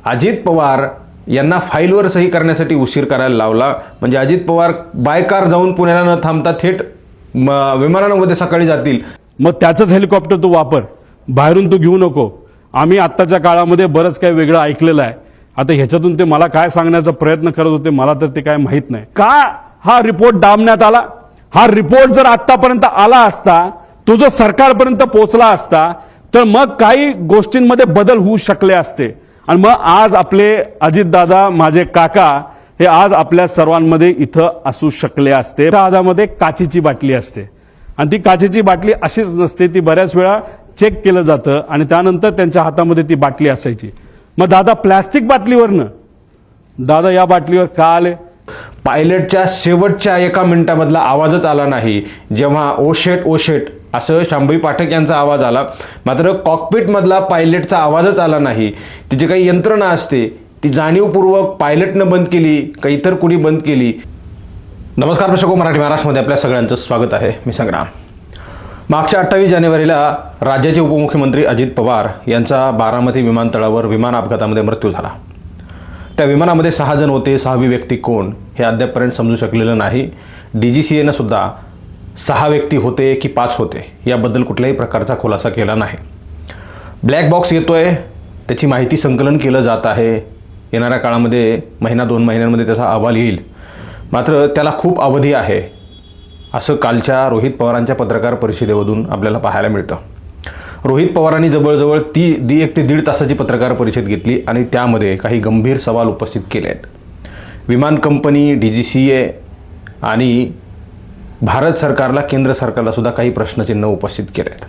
अजित पवार यांना फाईलवर सही करण्यासाठी उशीर करायला लावला. म्हणजे अजित पवार बाय कार जाऊन पुण्याला न थांबता थेट विमानामध्ये सकाळी जातील. मग त्याचंच हेलिकॉप्टर तू वापर, बाहेरून तू घेऊ नको. आम्ही आत्ताच्या काळामध्ये बरंच काही वेगळं ऐकलेलं आहे. आता ह्याच्यातून ते मला काय सांगण्याचा प्रयत्न करत होते मला तर ते काय माहीत नाही. का हा रिपोर्ट दाबण्यात आला? हा रिपोर्ट जर आतापर्यंत आला असता, तो जर सरकारपर्यंत पोहोचला असता, तर मग काही गोष्टींमध्ये बदल होऊ शकले असते. आणि मग आज आपले अजितदादा, माझे काका हे आज आपल्या सर्वांमध्ये इथं असू शकले असते. त्या हातामध्ये काचेची बाटली असते आणि ती काचेची बाटली अशीच नसते, ती बऱ्याच वेळा चेक केलं जातं आणि त्यानंतर त्यांच्या हातामध्ये ती बाटली असायची. मग दादा प्लॅस्टिक बाटलीवरनं दादा या बाटलीवर का आले? पायलटच्या शेवटच्या एका मिनिटामधला आवाजच आला नाही. जेव्हा ओशेट ओशेट असं शांभवी पाठक यांचा आवाज आला, मात्र कॉकपिटमधला पायलटचा आवाजच आला नाही. तिची काही यंत्रणा असते, ती जाणीवपूर्वक पायलटनं बंद केली का इतर कुणी बंद केली? नमस्कार दर्शको, मराठी महाराष्ट्रामध्ये आपल्या सगळ्यांचं स्वागत आहे. मी संग्राम. मागच्या 28 जानेवारीला राज्याचे उपमुख्यमंत्री अजित पवार यांचा बारामती विमानतळावर विमान अपघातामध्ये मृत्यू झाला. त्या विमानामध्ये 6 जण होते. 6वी व्यक्ती कोण हे अद्यापपर्यंत समजू शकलेलं नाही. DGCAनं सुद्धा 6 व्यक्ती होते की 5 होते याबद्दल कुठल्याही प्रकारचा खुलासा केला नाही. ब्लॅक बॉक्स येतोय, त्याची माहिती संकलन केलं जात आहे. येणाऱ्या काळामध्ये 1-2 महिन्यांमध्ये त्याचा अहवाल येईल. मात्र त्याला खूप अवधी आहे असं कालच्या रोहित पवारांच्या पत्रकार परिषदेमधून आपल्याला पाहायला मिळतं. रोहित पवारांनी जवळजवळ 1 ते 1.5 तासाची पत्रकार परिषद घेतली आणि त्यामध्ये काही गंभीर सवाल उपस्थित केले आहेत. विमान कंपनी, DGCA आणि भारत सरकारला, केंद्र सरकारला सुद्धा काही प्रश्नचिन्ह उपस्थित केले आहेत.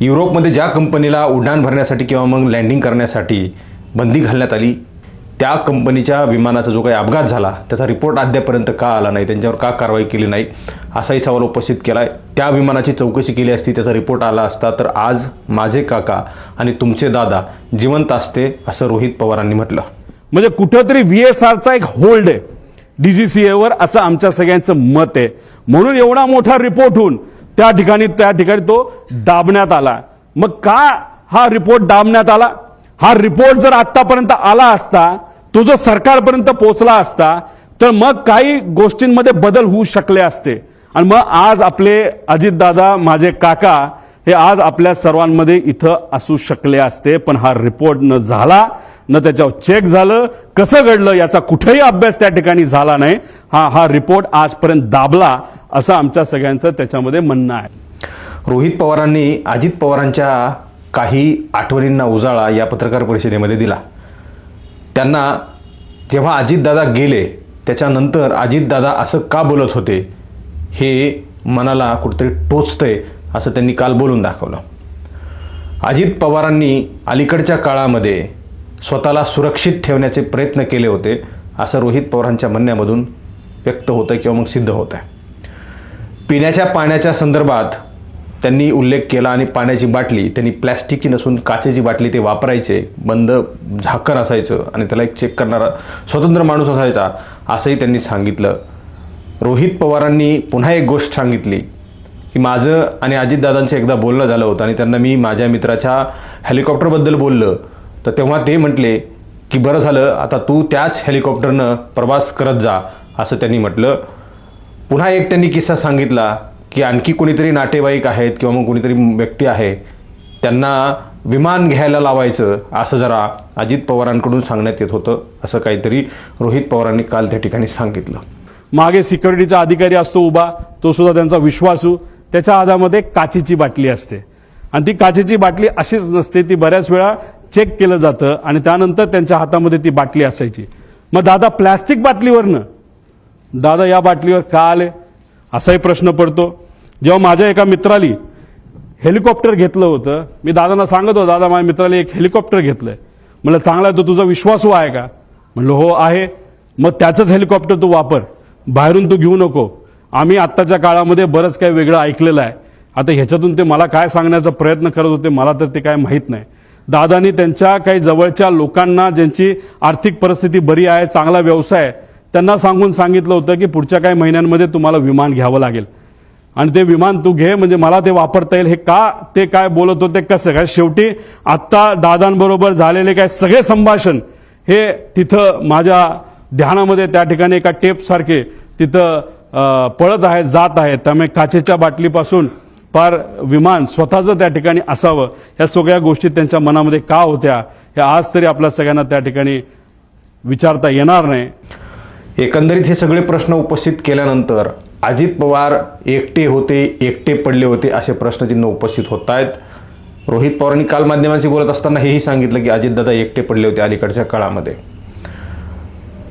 युरोपमध्ये ज्या कंपनीला उड्डाण भरण्यासाठी किंवा मग लँडिंग करण्यासाठी बंदी घालण्यात आली, त्या कंपनीच्या विमानाचा जो काही अपघात झाला त्याचा रिपोर्ट अद्यापर्यंत का आला नाही, त्यांच्यावर का कारवाई केली नाही, असाही सवाल उपस्थित केला आहे. त्या विमानाची चौकशी केली असती, त्याचा रिपोर्ट आला असता तर आज माझे काका आणि तुमचे दादा जिवंत असते, असं रोहित पवारांनी म्हटलं. म्हणजे कुठंतरी VSRचा एक होल्ड आहे DGCAवर, असं आमच्या सगळ्यांचं मत आहे. म्हणून एवढा मोठा रिपोर्ट होऊन त्या ठिकाणी तो दाबण्यात आला. मग का हा रिपोर्ट दाबण्यात आला? हा रिपोर्ट जर आतापर्यंत आला असता, तो जर सरकारपर्यंत पोहोचला असता, तर मग काही गोष्टींमध्ये बदल होऊ शकले असते. आणि मग आज आपले अजितदादा, माझे काका हे आज आपल्या सर्वांमध्ये इथं असू शकले असते. पण हा रिपोर्ट न झाला, न त्याच्यावर चेक झालं, कसं घडलं याचा कुठेही अभ्यास त्या ठिकाणी झाला नाही. हा रिपोर्ट आजपर्यंत दाबला असं आमच्या सगळ्यांचं त्याच्यामध्ये म्हणणं आहे. रोहित पवारांनी अजित पवारांच्या काही आठवणींना उजाळा या पत्रकार परिषदेमध्ये दिला. त्यांना जेव्हा अजितदादा गेले त्याच्यानंतर अजितदादा असं का बोलत होते हे मनाला कुठेतरी टोचतंय असं त्यांनी काल बोलून दाखवलं. अजित पवारांनी अलीकडच्या काळामध्ये स्वतःला सुरक्षित ठेवण्याचे प्रयत्न केले होते असं रोहित पवारांच्या म्हणण्यामधून व्यक्त होतं किंवा मग सिद्ध होत आहे. पिण्याच्या पाण्याच्या संदर्भात त्यांनी उल्लेख केला आणि पाण्याची बाटली त्यांनी प्लॅस्टिकची नसून काचेची बाटली ते वापरायचे, बंद झाकण असायचं आणि त्याला एक चेक करणारा स्वतंत्र माणूस असायचा असंही त्यांनी सांगितलं. रोहित पवारांनी पुन्हा एक गोष्ट सांगितली की माझं आणि अजितदादांचं एकदा बोलणं झालं होतं आणि त्यांना मी माझ्या मित्राच्या हेलिकॉप्टरबद्दल बोललं तर तेव्हा ते म्हटले की बरं झालं आता तू त्याच हेलिकॉप्टरनं प्रवास करत जा असं त्यांनी म्हटलं. पुन्हा एक त्यांनी किस्सा सांगितला की आणखी कोणीतरी नातेवाईक आहेत किंवा मग कोणीतरी व्यक्ती आहे त्यांना विमान घ्यायला लावायचं असं जरा अजित पवारांकडून सांगण्यात येत होतं, असं काहीतरी रोहित पवारांनी काल त्या ठिकाणी सांगितलं. मागे सिक्युरिटीचा अधिकारी असतो उभा, तो सुद्धा त्यांचा विश्वासू, त्याच्या हातामध्ये काचेची बाटली असते आणि ती काचेची बाटली अशीच नसते, ती बऱ्याच वेळा चेक केलं जातं आणि त्यानंतर त्यांच्या हातामध्ये ती बाटली असायची. मग दादा प्लॅस्टिक बाटलीवरनं दादा या बाटलीवर का आले असाही प्रश्न पडतो. जेव्हा माझ्या एका मित्राली हेलिकॉप्टर घेतलं होतं, मी दादांना सांगत होतो दादा माझ्या मित्राला एक हेलिकॉप्टर घेतलंय. म्हणलं चांगला आहे, तो तुझा विश्वासू आहे का? म्हणलं हो आहे. मग त्याचंच हेलिकॉप्टर तू वापर, बाहेरून तू घेऊ नको. आम्ही आत्ताच्या काळामध्ये बरंच काही वेगळं ऐकलेलं आहे. आता ह्याच्यातून ते मला काय सांगण्याचा प्रयत्न करत होते मला तर ते काय माहीत नाही. दादांनी त्यांच्या काही जवळच्या लोकांना ज्यांची आर्थिक परिस्थिती बरी आहे, चांगला व्यवसाय, त्यांना सांगितलं होतं की पुढच्या काही महिन्यांमध्ये तुम्हाला विमान घ्यावं लागेल आणि ते विमान तू घे म्हणजे मला ते वापरता येईल. हे का ते काय बोलत होते कसं काय? शेवटी आत्ता दादांबरोबर झालेले काय सगळे संभाषण हे तिथं माझ्या ध्यानामध्ये त्या ठिकाणी एका टेपसारखे तिथं पळत आहेत, जात आहेत. त्यामुळे काचेच्या बाटलीपासून पार विमान स्वतःचं त्या ठिकाणी असावं, या सगळ्या गोष्टी त्यांच्या मनामध्ये का होत्या हे आज तरी आपल्या सगळ्यांना त्या ठिकाणी विचारता येणार नाही. एकंदरीत हे सगळे प्रश्न उपस्थित केल्यानंतर अजित पवार एकटे होते, एकटे पडले होते असे प्रश्नचिन्ह उपस्थित होत आहेत. रोहित पवारांनी काल माध्यमांशी बोलत असताना हेही सांगितलं की अजितदादा एकटे पडले होते अलीकडच्या काळामध्ये.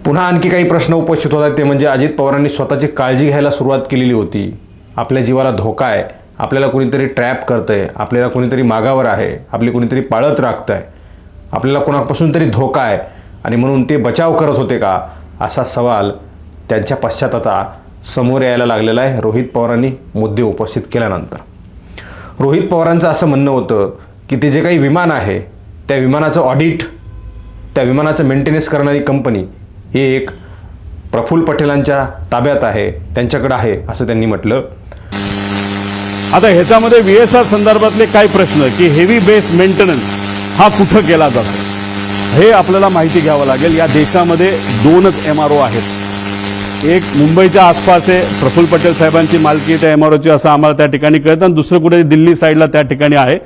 पुन्हा आणखी काही प्रश्न उपस्थित होत आहेत, ते म्हणजे अजित पवारांनी स्वतःची काळजी घ्यायला सुरुवात केलेली होती. आपल्या जीवाला धोका आहे, आपल्याला कोणीतरी ट्रॅप करतंय, आपल्याला कोणीतरी मागावर आहे, आपली कोणीतरी पाळत राखतंय, आपल्याला कोणापासून तरी धोका आहे आणि म्हणून ते बचाव करत होते का, असा सवाल त्यांच्या पश्चात आता समोर यायला लागलेला आहे रोहित पवारांनी मुद्दे उपस्थित केल्यानंतर. रोहित पवारांचं असं म्हणणं होतं की ते जे काही विमान आहे त्या विमानाचं ऑडिट, त्या विमानाचं मेंटेनन्स करणारी कंपनी हे एक प्रफुल्ल पटेलांच्या ताब्यात आहे, त्यांच्याकडे आहे असं त्यांनी म्हटलं. आता ह्याच्यामध्ये VSR संदर्भातले काय प्रश्न की हेवी बेस मेंटेनन्स हा कुठं केला जातो हे आपल्याला माहिती घ्यावं लागेल. या देशामध्ये 2च MRO आहेत. एक मुंबईच्या आसपास आहे, प्रफुल्ल पटेल साहेबांची मालकी त्या MROची असं आम्हाला त्या ठिकाणी कळतं, आणि दुसरं कुठे दिल्ली साईडला त्या ठिकाणी आहे.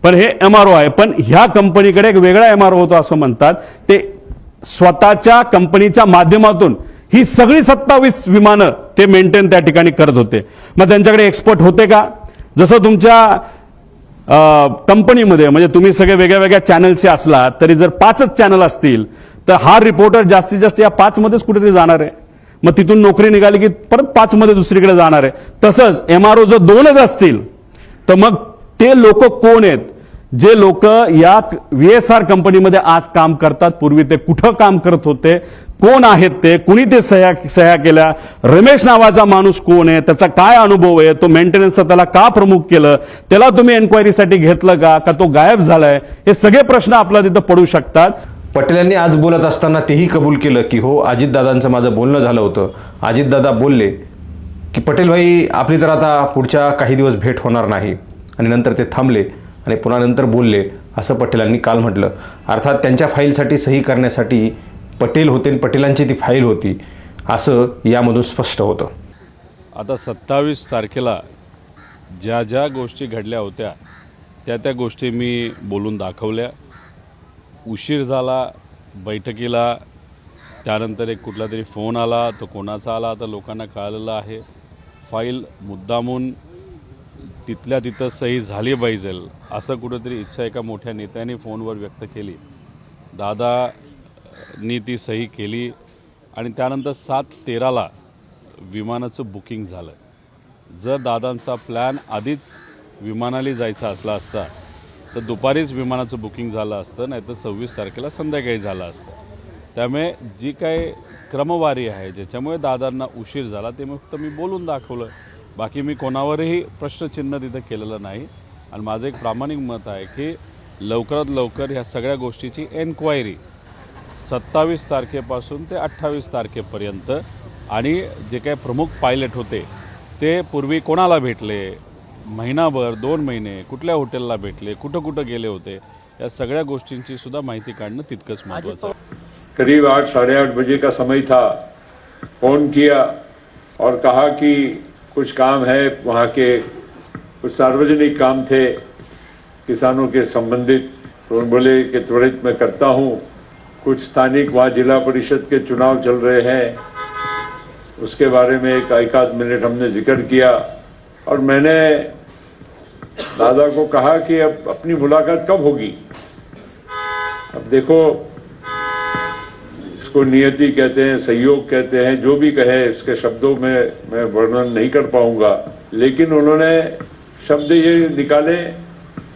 पण हे MRO आहे. पण ह्या कंपनीकडे एक वेगळा MRO होतो असं म्हणतात. ते स्वतःच्या कंपनीच्या माध्यमातून ही सगळी 27 विमानं ते मेंटेन त्या ठिकाणी करत होते. मग त्यांच्याकडे एक्सपर्ट होते का? जसं तुमच्या कंपनीमध्ये म्हणजे तुम्ही सगळे वेगळ्या वेगळ्या चॅनलचे असला तरी जर 5च चॅनल असतील तर हा रिपोर्टर जास्तीत जास्त या 5 मध्येच कुठेतरी जाणार आहे. मग तिथून नोकरी निघाली की परत 5 मध्ये दुसरीकडे जाणार आहे. तसंच MRO जर 2च असतील तर मग ते लोक कोण आहेत जे लोक या VSR कंपनीमध्ये आज काम करतात? पूर्वी ते कुठं काम करत होते, कोण आहेत ते, कुणी ते सह्या केल्या, रमेश नावाचा माणूस कोण आहे, त्याचा काय अनुभव आहे, तो मेंटेनन्सचा त्याला का प्रमुख केलं, त्याला तुम्ही एन्क्वायरीसाठी घेतलं का तो गायब झालाय, हे सगळे प्रश्न आपल्याला तिथं पडू शकतात. पटेल यांनी आज बोलत असताना तेही कबूल केलं की हो, अजितदादांचं माझं बोलणं झालं होतं. अजितदादा बोलले की पटेल भाई आपली तर आता पुढच्या काही दिवस भेट होणार नाही, आणि नंतर ते थांबले आणि पुन्हा नंतर बोलले असं पटेलांनी काल म्हटलं. अर्थात त्यांच्या फाईलसाठी सही करण्यासाठी पटेल होते आणि पटेलांची ती फाईल होती असं यामधून स्पष्ट होतं. आता 27 तारखेला ज्या ज्या गोष्टी घडल्या होत्या त्या गोष्टी मी बोलून दाखवल्या. उशीर झाला बैठकीला, त्यानंतर एक कुठला तरी फोन आला, तो कोणाचा आला आता लोकांना कळलेलं आहे. फाईल मुद्दामून तिथल्या तिथं सही झाली पाहिजे असं कुठंतरी इच्छा एका मोठ्या नेत्याने फोनवर व्यक्त केली. दादानी ती सही केली आणि त्यानंतर 7:13ला विमानाचं बुकिंग झालं. जर दादांचा प्लॅन आधीच विमानाला जायचा असला असता तर दुपारीच विमानाचं बुकिंग झालं असतं, नाही तर 26 तारखेला संध्याकाळी झालं असतं. त्यामुळे जी काय क्रमवारी आहे ज्याच्यामुळे दादांना उशीर झाला ते फक्त मी बोलून दाखवलं. बाकी मी कोणावरही प्रश्नचिन्ह तिथं केलेलं नाही. आणि माझं एक प्रामाणिक मत आहे की लवकरात लवकर ह्या सगळ्या गोष्टीची एन्क्वायरी 27 तारखेपासून ते 28 तारखेपर्यंत, आणि जे काही प्रमुख पायलट होते ते पूर्वी कोणाला भेटले, महिनाभर 2 महिने कुठल्या हॉटेलला भेटले, कुठं कुठं गेले होते, या सगळ्या गोष्टींची सुद्धा माहिती काढणं तितकंच महत्त्वाचं आहे. करीब 8 साढ़े 8 बजे का समय था. फोन किया और कहा कि कुछ काम है, वहाँ के कुछ सार्वजनिक काम थे किसानों के संबंधित. तो बोले कि त्वरित मैं करता हूँ. कुछ स्थानिक वहाँ जिला परिषद के चुनाव चल रहे हैं, उसके बारे में एक आध मिनट हमने जिक्र किया. और मैंने दादा को कहा कि अब अपनी मुलाकात कब होगी. अब देखो, इसको नियति कहते हैं, संयोग कहते हैं, जो भी कहे इसके शब्दों में मैं वर्णन नहीं कर पाऊंगा. लेकिन उन्होंने शब्द ये निकाले,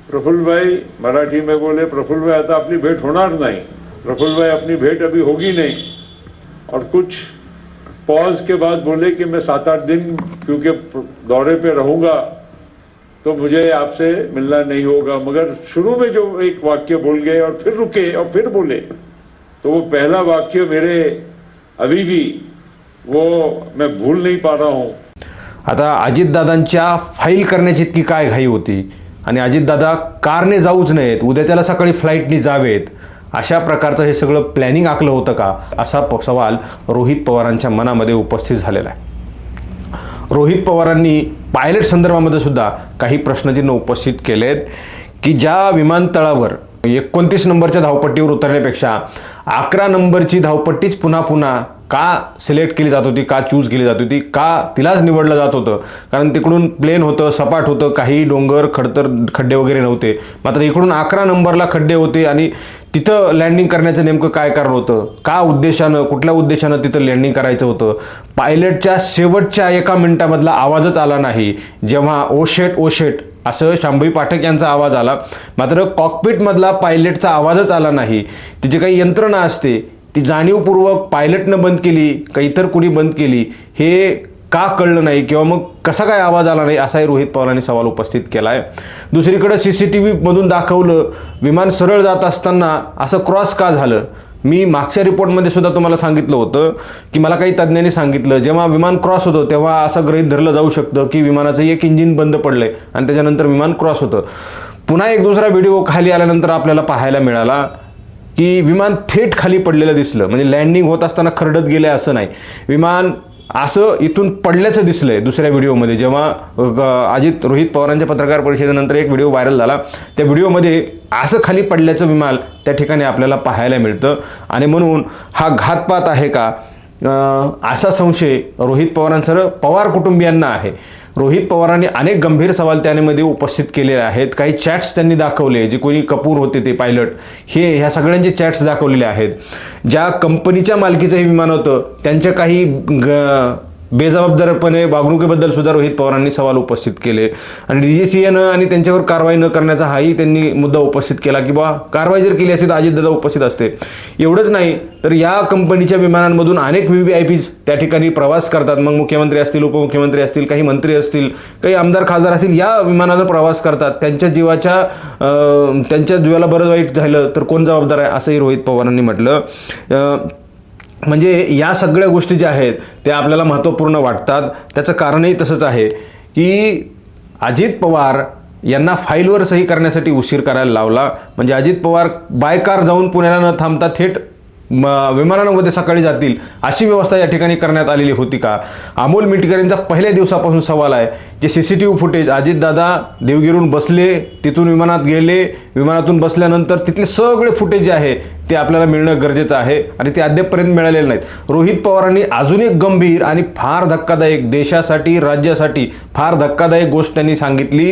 प्रफुल्ल भाई, मराठी में बोले, प्रफुल्ल भाई आता अपनी भेंट होणार नहीं, प्रफुल्ल भाई अपनी भेंट अभी होगी नहीं. और कुछ पॉज के बाद बोले कि मैं 7-8 दिन क्योंकि दौरे पे रहूंगा तो मुझे आपसे मिलना नहीं होगा. मगर शुरू में जो एक वाक्य बोल गए और फिर रुके और फिर बोले, तो वो पहला वाक्य मेरे अभी भी वो मैं भूल नहीं पा रहा हूँ. आता अजितदादांच्या फाईल करण्याची इतकी काय घाई होती, आणि अजितदादा कारने जाऊच नयेत, उद्याच्याला सकाळी फ्लाईटनी जावेत अशा प्रकारचं हे सगळं प्लॅनिंग आखलं होतं का, असा सवाल रोहित पवारांच्या मनामध्ये उपस्थित झालेला आहे. रोहित पवारांनी पायलट संदर्भामध्ये सुद्धा काही प्रश्नचिन्ह उपस्थित केलेत की ज्या विमानतळावर 29 नंबरच्या धावपट्टीवर उतरण्यापेक्षा 11 नंबरची धावपट्टीच पुन्हा पुन्हा का सिलेक्ट केली जात होती, का चूज केली जात होती, का तिलाच निवडलं जात होतं. कारण तिकडून प्लेन होतं, सपाट होतं, काही डोंगर खड्डे वगैरे नव्हते. मात्र इकडून 11 नंबरला खड्डे होते आणि तिथं लँडिंग करण्याचं नेमकं काय कारण होतं, का उद्देशानं, कुठल्या उद्देशानं तिथं लँडिंग करायचं होतं. पायलटच्या शेवटच्या एका मिनिटामधला आवाजच आला नाही. जेव्हा ओशेट ओशेट असं शांभवी पाठक यांचा आवाज आला, मात्र कॉकपिटमधला पायलटचा आवाजच आला नाही. तिची काही यंत्रणा असते, ती जाणीवपूर्वक पायलटनं बंद केली का इतर कुणी बंद केली हे का कळलं नाही, किंवा मग कसा काय आवाज आला नाही, असाही रोहित पवारांनी सवाल उपस्थित केला आहे. दुसरीकडे CCTV मधून दाखवलं विमान सरळ जात असताना असं क्रॉस का झालं. मी मागच्या रिपोर्टमध्ये सुद्धा तुम्हाला सांगितलं होतं की मला काही तज्ज्ञांनी सांगितलं जेव्हा विमान क्रॉस होतं तेव्हा असं गृहीत धरलं जाऊ शकतं की विमानाचं एक इंजिन बंद पडलंय आणि त्याच्यानंतर विमान क्रॉस होतं. पुन्हा एक दुसरा व्हिडिओ खाली आल्यानंतर आपल्याला पाहायला मिळाला की विमान थेट खाली पडलेलं दिसलं. म्हणजे लँडिंग होत असताना खरडत गेलं असं नाही, विमान असं इथून पडल्याचं दिसलंय. दुसऱ्या व्हिडिओमध्ये जेव्हा रोहित पवारांच्या पत्रकार परिषदेनंतर एक व्हिडिओ व्हायरल झाला, त्या व्हिडिओमध्ये असं खाली पडल्याचं विमान त्या ठिकाणी आपल्याला पाहायला मिळतं. आणि म्हणून हा घातपात आहे का असा संशय रोहित पवारांसह पवार कुटुंबियांना आहे. रोहित पवारांनी अनेक गंभीर सवाल त्यामध्ये उपस्थित केलेले आहेत. काही चॅट्स त्यांनी दाखवले, जे कोणी कपूर होते ते पायलट, ह्या सगळ्यांचे चॅट्स दाखवलेले आहेत. ज्या कंपनीच्या मालकीचं हे विमान होतं त्यांच्या काही बेजबाबदारपणे वागणुकीबद्दल सुद्धा रोहित पवारांनी सवाल उपस्थित केले. आणि DGCAनं आणि त्यांच्यावर कारवाई न करण्याचा हाही त्यांनी मुद्दा उपस्थित केला की बा कारवाई जर केली असती तर अजितदादा उपस्थित असते. एवढंच नाही तर या कंपनीच्या विमानांमधून अनेक VVIPs त्या ठिकाणी प्रवास करतात. मग मुख्यमंत्री असतील, उपमुख्यमंत्री असतील, काही मंत्री असतील, काही आमदार खासदार असतील, या विमानानं प्रवास करतात. त्यांच्या जीवाला बरं वाईट झालं तर कोण जबाबदार आहे, असंही रोहित पवारांनी म्हटलं. म्हणजे या सगळ्या गोष्टी ज्या आहेत त्या आपल्याला महत्त्वपूर्ण वाटतात. त्याचं कारणही तसंच आहे की अजित पवार यांना फाईलवर सही करण्यासाठी उशीर करायला लावला. म्हणजे अजित पवार बाय कार जाऊन पुण्याला न थांबता थेट विमानांमध्ये सकाळी जातील अशी व्यवस्था या ठिकाणी करण्यात आलेली होती का. अमोल मिटकरींचा पहिल्या दिवसापासून सवाल आहे. जे CCTV फुटेज अजितदादा देवगिरीहून बसले, तिथून विमानात गेले, विमानातून बसल्यानंतर तिथले सगळे फुटेज जे आहे ते आपल्याला मिळणं गरजेचं आहे आणि ते अद्यापपर्यंत मिळालेले नाहीत. रोहित पवारांनी अजून एक गंभीर आणि फार धक्कादायक, देशासाठी राज्यासाठी फार धक्कादायक गोष्ट त्यांनी सांगितली.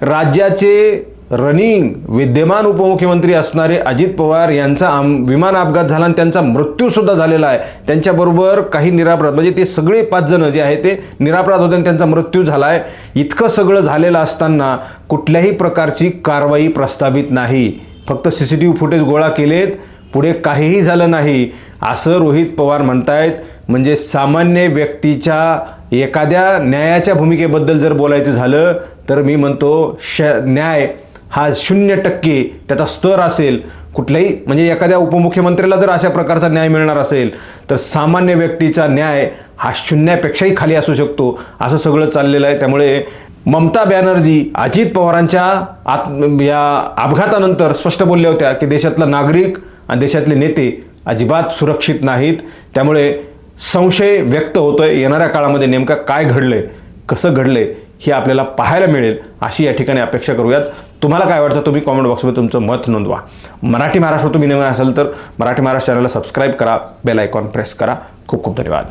राज्याचे रनिंग विद्यमान उपमुख्यमंत्री असणारे अजित पवार यांचा विमान अपघात झाला आणि त्यांचा मृत्यूसुद्धा झालेला आहे. त्यांच्याबरोबर काही निरापराध, म्हणजे ते सगळे 5 जण जे आहे ते निरापराध होते आणि त्यांचा मृत्यू झाला आहे. इतकं सगळं झालेलं असताना कुठल्याही प्रकारची कारवाई प्रस्तावित नाही. फक्त CCTV फुटेज गोळा केलेत, पुढे काहीही झालं नाही असं रोहित पवार म्हणतायत. म्हणजे सामान्य व्यक्तीच्या एखाद्या न्यायाच्या भूमिकेबद्दल जर बोलायचं झालं तर मी म्हणतो न्याय हा 0% त्याचा स्तर असेल. कुठल्याही म्हणजे एखाद्या उपमुख्यमंत्र्याला जर अशा प्रकारचा न्याय मिळणार असेल तर सामान्य व्यक्तीचा न्याय हा 0पेक्षाही खाली असू शकतो. असं सगळं चाललेलं आहे. त्यामुळे ममता बॅनर्जी अजित पवारांच्या या अपघातानंतर स्पष्ट बोलल्या होत्या की देशातला नागरिक आणि देशातले नेते अजिबात सुरक्षित नाहीत. त्यामुळे संशय व्यक्त होतोय येणाऱ्या काळामध्ये नेमका काय घडलंय, कसं घडलंय हे आपल्याला पाहायला मिळेल अशी या ठिकाणी अपेक्षा करूयात. तुम्हाला काय वाटतं तुम्ही कॉमेंट बॉक्समध्ये तुमचं मत नोंदवा. मराठी महाराष्ट्र तुम्ही नवीन असाल तर मराठी महाराष्ट्र चॅनलला सबस्क्राईब करा, बेल आयकॉन प्रेस करा. खूप खूप धन्यवाद.